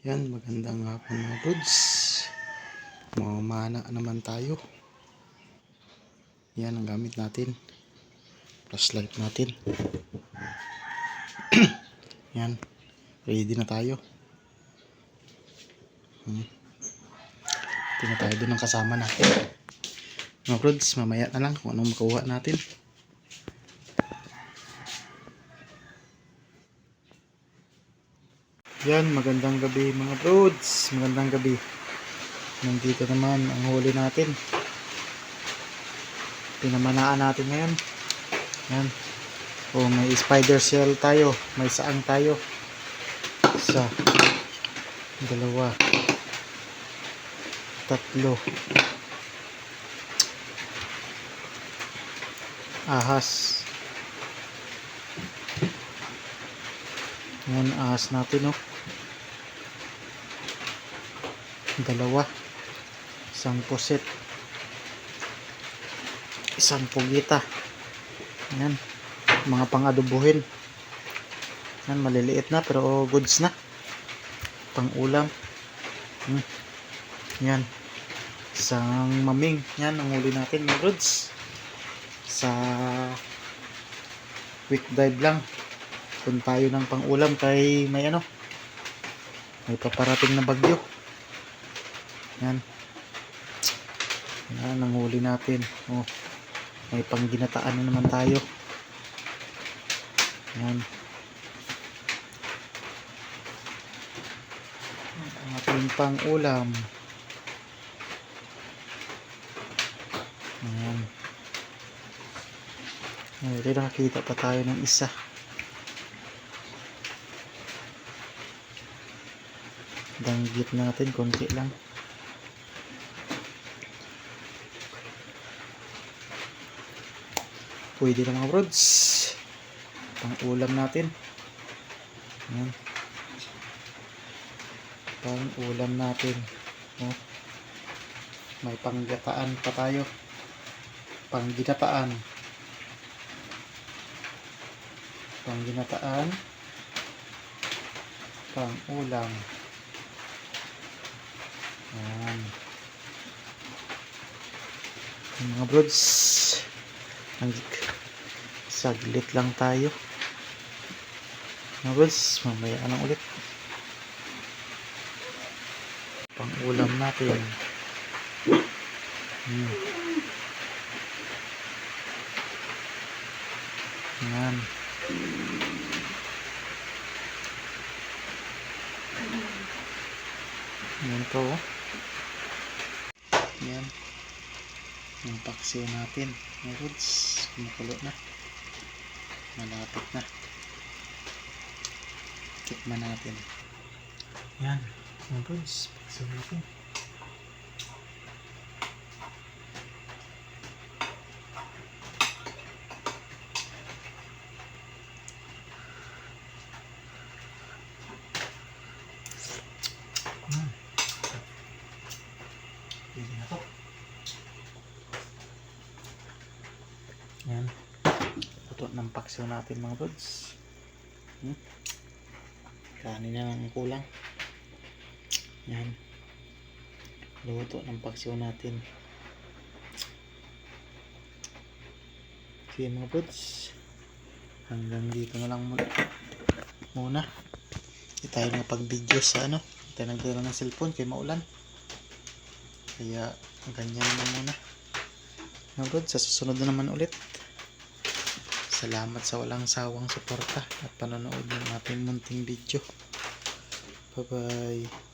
Yan, magandang hapon mga brods. Mamana naman tayo. Yan ang gamit natin. Flashlight natin. Yan, ready na tayo. Ito na tayo doon ng kasama natin. Mga brods, mamaya na lang kung anong makuha natin. Yan, magandang gabi mga brods. Magandang gabi. Nandito naman ang huli natin. Pinamanaan natin ngayon. Yan. O, may spider shell tayo. May saang tayo. Isa. Dalawa. Tatlo. Ahas. Yan, ahas natin, oh. Dalawa. Isang pusit. Isang pugita. Yan. Mga pang-adobohin. Yan, maliliit na pero goods na. Pang-ulam. Yan. Isang maming. Yan, ang huli natin mga goods. Sa quick dive lang. Kung tayo ng pang-ulam kay may may paparating na bagyo. Yan. Yan ang huli natin. Oh, may pangginataan na naman tayo. Yan. Ang ating pang-ulam. Yan. Ay, nakakita pa tayo ng isa. Danggit natin, konti lang. Pwede na mga brods. Pang-ulam natin. Yan. Pang-ulam natin. Oh. May panggataan pa tayo. Pangginataan. Pangginataan. Pang-ulam. Yan. Mga brods, saglit lang tayo. Mga brods, mamaya anong ulit. Pang-ulam natin. Yan. Yan po. Yan. Yung paksiw natin. Mga brods, kumukulo na. Malapit na. Tikman natin. Yan. Mga brods, paksiw natin. Pwede na to. Yan. Luto ng paksiw natin mga brods. Kanin na lang kulang. Yan. Luto ng paksiw natin. Okay mga brods. Hanggang dito na lang muna. Hindi tayo napag-video sa Hindi tayo nagdala ng cellphone kaya maulan. Kaya ganyan na muna. Mga brods, sa susunod na naman ulit. Salamat sa walang sawang suporta at panonood ng ating munting video. Bye bye.